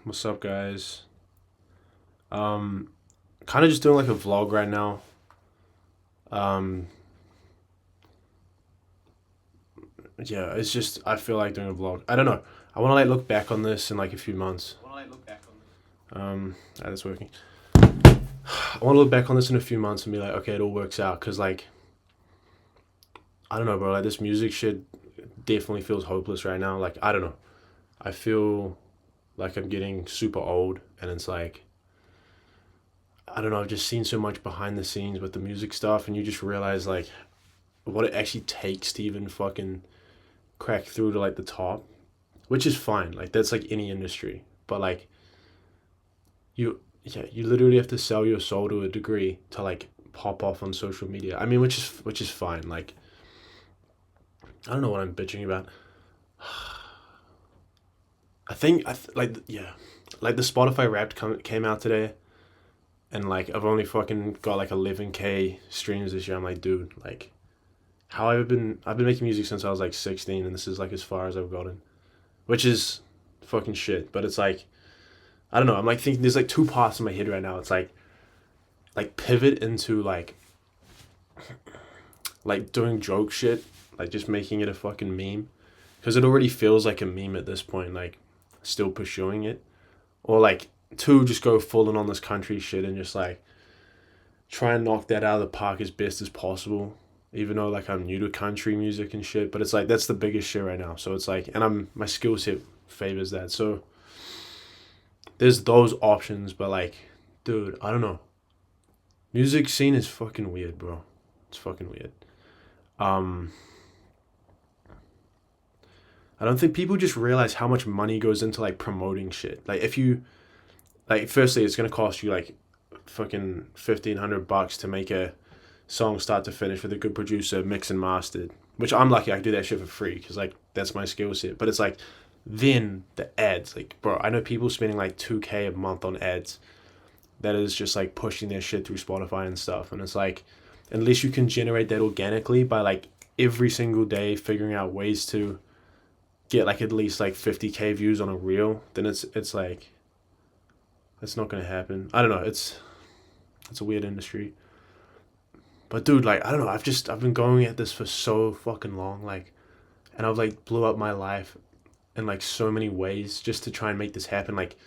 What's up, guys? Um, Kind of just doing like a vlog right now. Um, yeah, it's just I feel like doing a vlog. I don't know. I want to like look back on this in like a few months. That's working. I want to look back on this in a few months and be like, okay, it all works out. Cause like I don't know, bro. Like this music shit definitely feels hopeless right now. Like I don't know. I feel like I'm getting super old, and it's like I don't know. I've just seen so much behind the scenes with the music stuff, and you just realize like what it actually takes to even fucking crack through to like the top, which is fine. Like that's like any industry, but like you literally have to sell your soul to a degree to like pop off on social media. I mean, which is fine. Like I don't know what I'm bitching about. I think like yeah, like the Spotify Wrapped came out today, and like I've only fucking got like 11K streams this year. I'm like, dude, like how I've been making music since I was like 16, and this is like as far as I've gotten, which is fucking shit. But it's like I don't know. I'm like thinking there's like two parts in my head right now. It's like pivot into like doing joke shit, like just making it a fucking meme, because it already feels like a meme at this point. Like still pursuing it, or like two, just go full in on this country shit and just like try and knock that out of the park as best as possible. Even though like I'm new to country music and shit, but it's like that's the biggest shit right now. So it's like, and my skill set favors that. So there's those options, but like, dude, I don't know. Music scene is fucking weird, bro. It's fucking weird. Um, I don't think people just realize how much money goes into like promoting shit. Like if you like, firstly, it's gonna cost you like fucking $1,500 to make a song start to finish with a good producer, mix and mastered. Which I'm lucky I can do that shit for free because like that's my skill set. But it's like then the ads, like bro, I know people spending like 2K a month on ads. That is just like pushing their shit through Spotify and stuff. And it's like unless you can generate that organically by like every single day figuring out ways to get like at least like 50K views on a reel, then it's like it's not gonna happen. I don't know. It's a weird industry. But dude, like I don't know. I've been going at this for so fucking long, like, and I've like blew up my life in like so many ways just to try and make this happen. Like,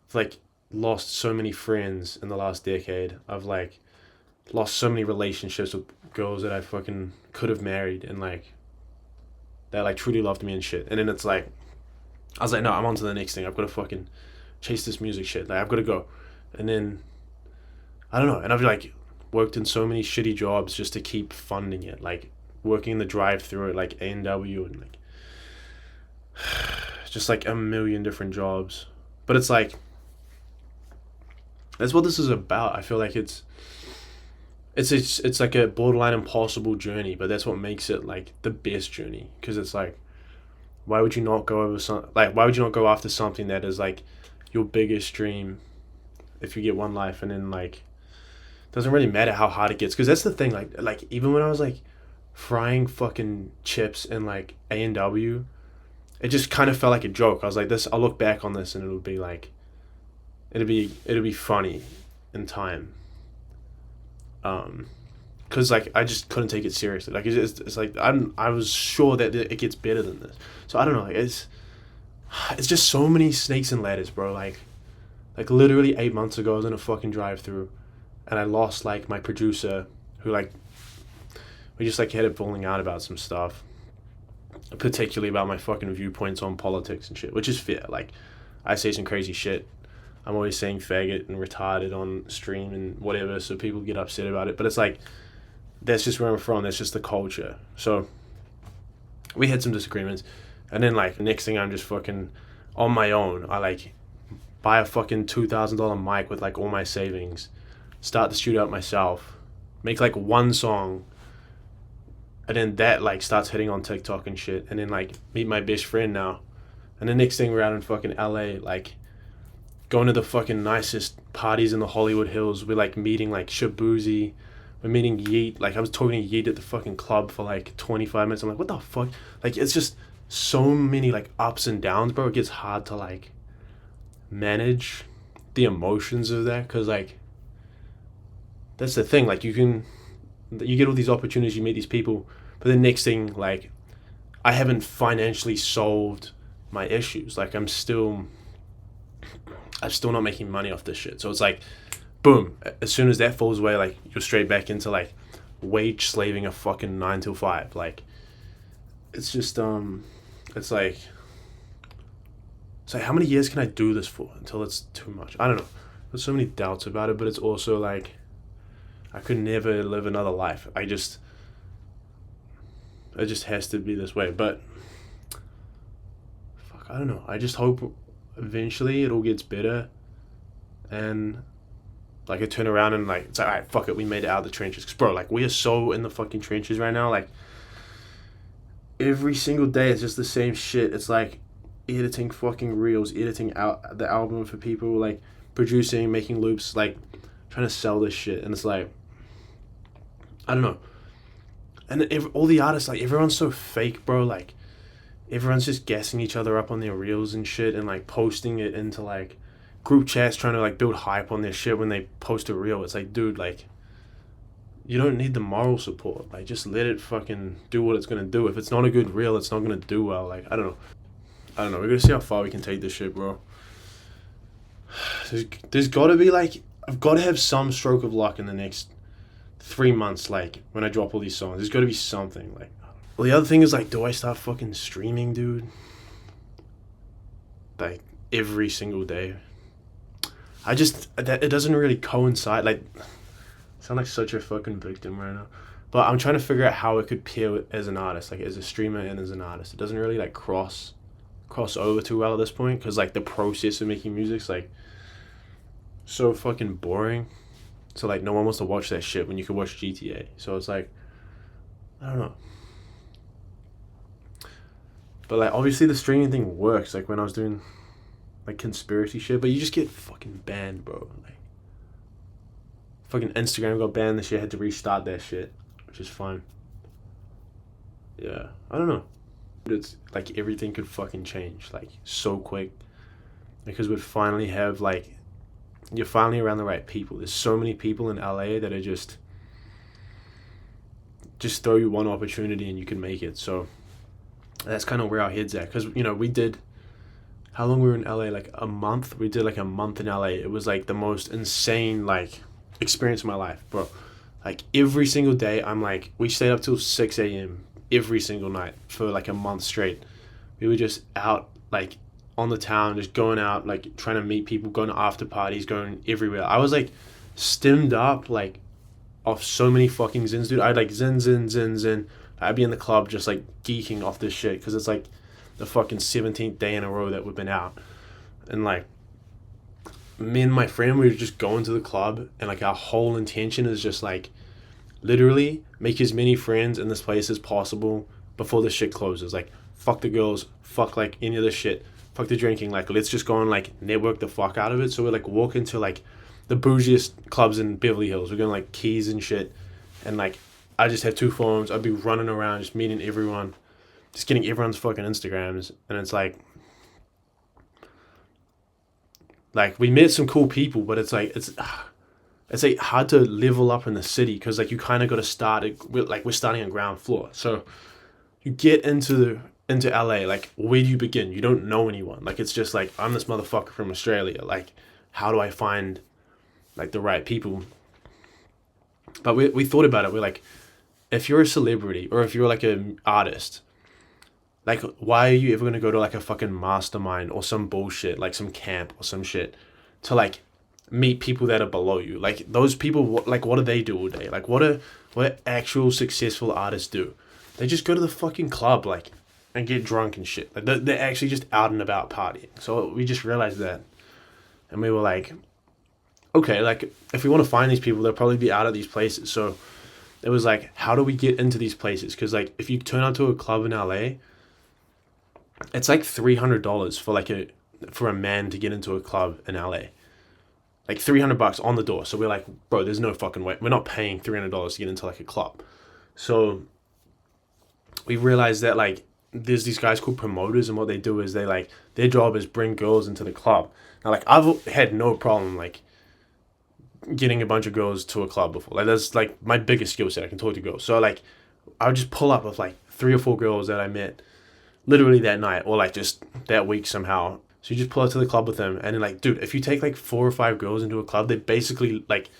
I've like lost so many friends in the last decade. I've like lost so many relationships with girls that I fucking could have married and like that like truly loved me and shit. And then it's like I was like, no, I'm on to the next thing. I've got to fucking chase this music shit. Like I've got to go. And then I don't know. And I've like worked in so many shitty jobs just to keep funding it. Like working in the drive-through at like A&W and like just like a million different jobs. But it's like that's what this is about. I feel like it's like a borderline impossible journey, but that's what makes it like the best journey because it's like why would you not go over some like why would you not go after something that is like your biggest dream if you get one life and then like doesn't really matter how hard it gets because that's the thing like even when I was like frying fucking chips in like A&W, it just kind of felt like a joke. I was like this I'll look back on this and it'll be like it'll be funny in time. Because like I just couldn't take it seriously. Like it's like I was sure that it gets better than this. So I don't know. Like it's just so many snakes and ladders, bro. Like literally 8 months ago, I was in a fucking drive-through, and I lost like my producer, who like we just like had it falling out about some stuff, particularly about my fucking viewpoints on politics and shit, which is fair. Like I say some crazy shit. I'm always saying faggot and retarded on stream and whatever, so people get upset about it. But it's like that's just where I'm from. That's just the culture. So we had some disagreements, and then like next thing I'm just fucking on my own. I like buy a fucking $2,000 mic with like all my savings, start the studio out myself, make like one song, and then that like starts hitting on TikTok and shit, and then like meet my best friend now, and the next thing we're out in fucking LA, like going to the fucking nicest parties in the Hollywood Hills. We're like meeting like Shabuzi. We're meeting Yeet. Like I was talking to Yeet at the fucking club for like 25 minutes. I'm like, what the fuck? Like it's just so many like ups and downs, bro. It gets hard to like manage the emotions of that, because like that's the thing, like you get all these opportunities, you meet these people, but the next thing, like I haven't financially solved my issues. Like I'm still not making money off this shit. So it's like, boom, as soon as that falls away, like you're straight back into like wage slaving a fucking 9 to 5. Like it's just it's like how many years can I do this for until it's too much? I don't know. There's so many doubts about it, but it's also like I could never live another life. It just has to be this way. But fuck, I don't know. I just hope eventually it all gets better, and like I turn around and like it's like, all right, fuck it, we made it out of the trenches. 'Cause bro, like we are so in the fucking trenches right now. Like every single day it's just the same shit. It's like editing fucking reels, editing out the album for people, like producing, making loops, like trying to sell this shit. And it's like, I don't know. And all the artists, like everyone's so fake, bro. Like everyone's just gassing each other up on their reels and shit, and like posting it into like group chats, trying to like build hype on their shit when they post a reel. It's like, dude, like you don't need the moral support. Like just let it fucking do what it's gonna do. If it's not a good reel, it's not gonna do well. Like I don't know. We're gonna see how far we can take this shit, bro. There's gotta be like, I've gotta have some stroke of luck in the next 3 months. Like when I drop all these songs, there's gotta be something. Like, well, the other thing is like, do I start fucking streaming, dude? Like every single day. It doesn't really coincide. Like, I sound like such a fucking victim right now. But I'm trying to figure out how it could pair as an artist, like as a streamer and as an artist. It doesn't really like cross over too well at this point, because like the process of making music's like so fucking boring. So like no one wants to watch that shit when you can watch GTA. So it's like, I don't know. But like obviously the streaming thing works. Like when I was doing like conspiracy shit, but you just get fucking banned, bro. Like fucking Instagram got banned this year. I had to restart that shit, which is fine. Yeah, I don't know. It's like everything could fucking change like so quick, because we'd finally have like, you're finally around the right people. There's so many people in LA that are just throw you one opportunity and you can make it. So that's kind of where our heads at, because you know we did, how long we were in LA, like a month. We did like a month in LA. It was like the most insane like experience of my life, bro. Like every single day we stayed up till 6 a.m. every single night for like a month straight. We were just out like on the town, just going out, like trying to meet people, going to after parties, going everywhere. I was like stemmed up like off so many fucking zins, dude. I'd like zin. I'd be in the club just like geeking off this shit, because it's like the fucking 17th day in a row that we've been out. And like me and my friend, we were just going to the club, and like our whole intention is just like literally make as many friends in this place as possible before this shit closes. Like fuck the girls, fuck like any of this shit, fuck the drinking, like let's just go and like network the fuck out of it. So we're like walking to like the bougiest clubs in Beverly Hills. We're going like Keys and shit, and like I just have 2 phones. I'd be running around just meeting everyone, just getting everyone's fucking Instagrams. And it's like we met some cool people, but it's like hard to level up in the city, because like you kind of got to start it. We're starting on ground floor, so you get into LA. Like where do you begin? You don't know anyone. Like it's just like, I'm this motherfucker from Australia. Like how do I find like the right people? But we thought about it. We're like, if you're a celebrity or if you're like an artist, like why are you ever gonna go to like a fucking mastermind or some bullshit, like some camp or some shit, to like meet people that are below you? Like those people, like what do they do all day? Like what actual successful artists do? They just go to the fucking club like and get drunk and shit. Like they're actually just out and about partying. So we just realized that, and we were like, okay, like if we want to find these people, they'll probably be out of these places. So it was like, how do we get into these places? Because like if you turn up to a club in LA, it's like $300 for a man to get into a club in LA. Like $300 on the door. So we're like, bro, there's no fucking way. We're not paying $300 to get into like a club. So we realized that like there's these guys called promoters, and what they do is they like their job is bring girls into the club. Now, like I've had no problem like getting a bunch of girls to a club before. Like that's like my biggest skill set. I can talk to girls. So like I would just pull up with like 3 or 4 girls that I met literally that night or like just that week somehow. So you just pull up to the club with them, and then like, dude, if you take like 4 or 5 girls into a club, they basically like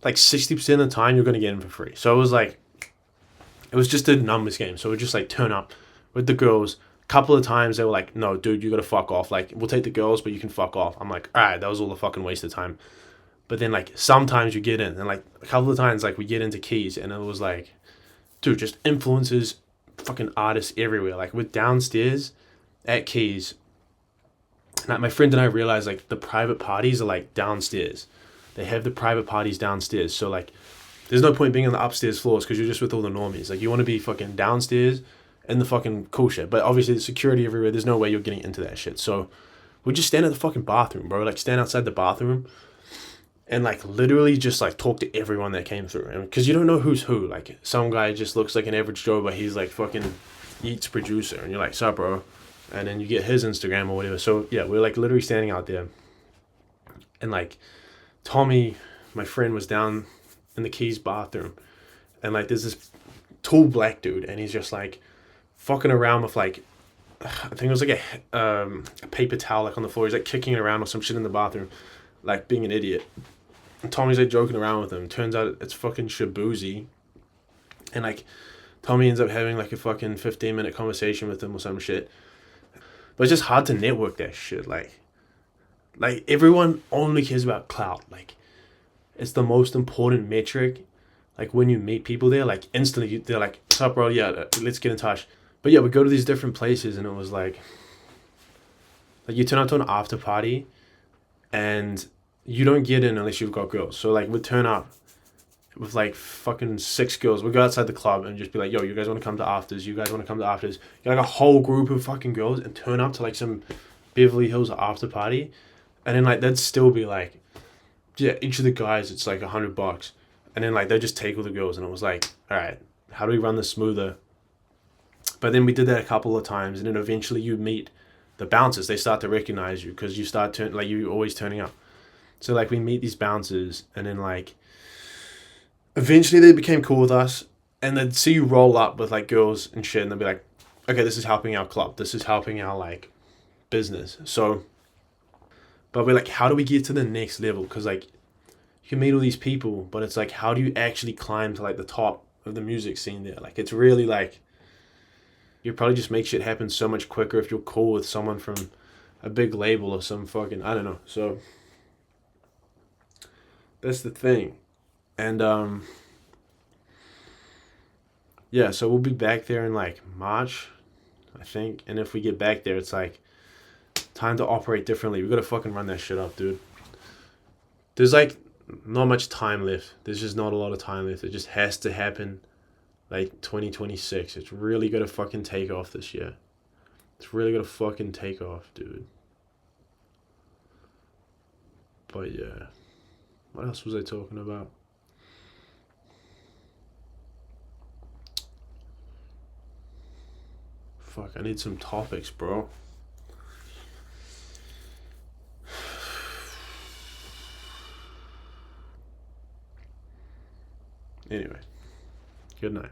60% of the time you're gonna get them for free. So it was like it was just a numbers game. So we just like turn up with the girls. A couple of times they were like, no, dude, you gotta fuck off. Like we'll take the girls, but you can fuck off. I'm like, all right, that was all a fucking waste of time. But then like sometimes you get in, and like a couple of times like we get into Keys, and it was like, dude, just influencers, fucking artists everywhere. Like we're downstairs at Keys. And my friend and I realized like the private parties are like downstairs. They have the private parties downstairs. So like there's no point being on the upstairs floors because you're just with all the normies. Like you want to be fucking downstairs in the fucking cool shit. But obviously the security everywhere, there's no way you're getting into that shit. So we just stand at the fucking bathroom, bro. Like stand outside the bathroom and like literally just like talk to everyone that came through. And because you don't know who's who. Like some guy just looks like an average Joe, but he's like fucking Eats producer. And you're like, sup, bro? And then you get his Instagram or whatever. So yeah, we're like literally standing out there. And like Tommy, my friend, was down in the Keys bathroom. And like there's this tall black dude, and he's just like fucking around with like I think it was like a paper towel like on the floor. He's like kicking it around or some shit in the bathroom, like being an idiot. And Tommy's like joking around with him. Turns out it's fucking Shabuzi. And like Tommy ends up having like a fucking 15-minute conversation with him or some shit. But it's just hard to network that shit. Like everyone only cares about clout. Like it's the most important metric. Like when you meet people there, like instantly they're like, "What's up, bro? Yeah, let's get in touch." But yeah, we go to these different places, and it was like you turn up to an after party, and you don't get in unless you've got girls. So like we turn up with like fucking 6 girls. We go outside the club and just be like, "Yo, you guys want to come to afters? You guys want to come to afters?" You're like a whole group of fucking girls, and turn up to like some Beverly Hills after party, and then like they'd still be like, yeah, each of the guys it's like $100, and then like they just take all the girls, and it was like, all right, how do we run this smoother? But then we did that a couple of times, and then eventually you meet the bouncers. They start to recognize you because you start like you always turning up. So like we meet these bouncers, and then like eventually they became cool with us, and they'd see you roll up with like girls and shit, and they'd be like, okay, this is helping our club. This is helping our like business. So, but we're like, how do we get to the next level? Because like you can meet all these people, but it's like, how do you actually climb to like the top of the music scene there? Like it's really like you probably just make shit happen so much quicker if you're cool with someone from a big label or some fucking I don't know. So that's the thing. And yeah, so we'll be back there in like March, I think. And if we get back there, it's like time to operate differently. We gotta fucking run that shit up, dude. There's like not much time left. There's just not a lot of time left. It just has to happen like 2026. It's really gonna fucking take off this year. It's really gonna fucking take off, dude. But yeah. What else was I talking about? Fuck, I need some topics, bro. Anyway, good night.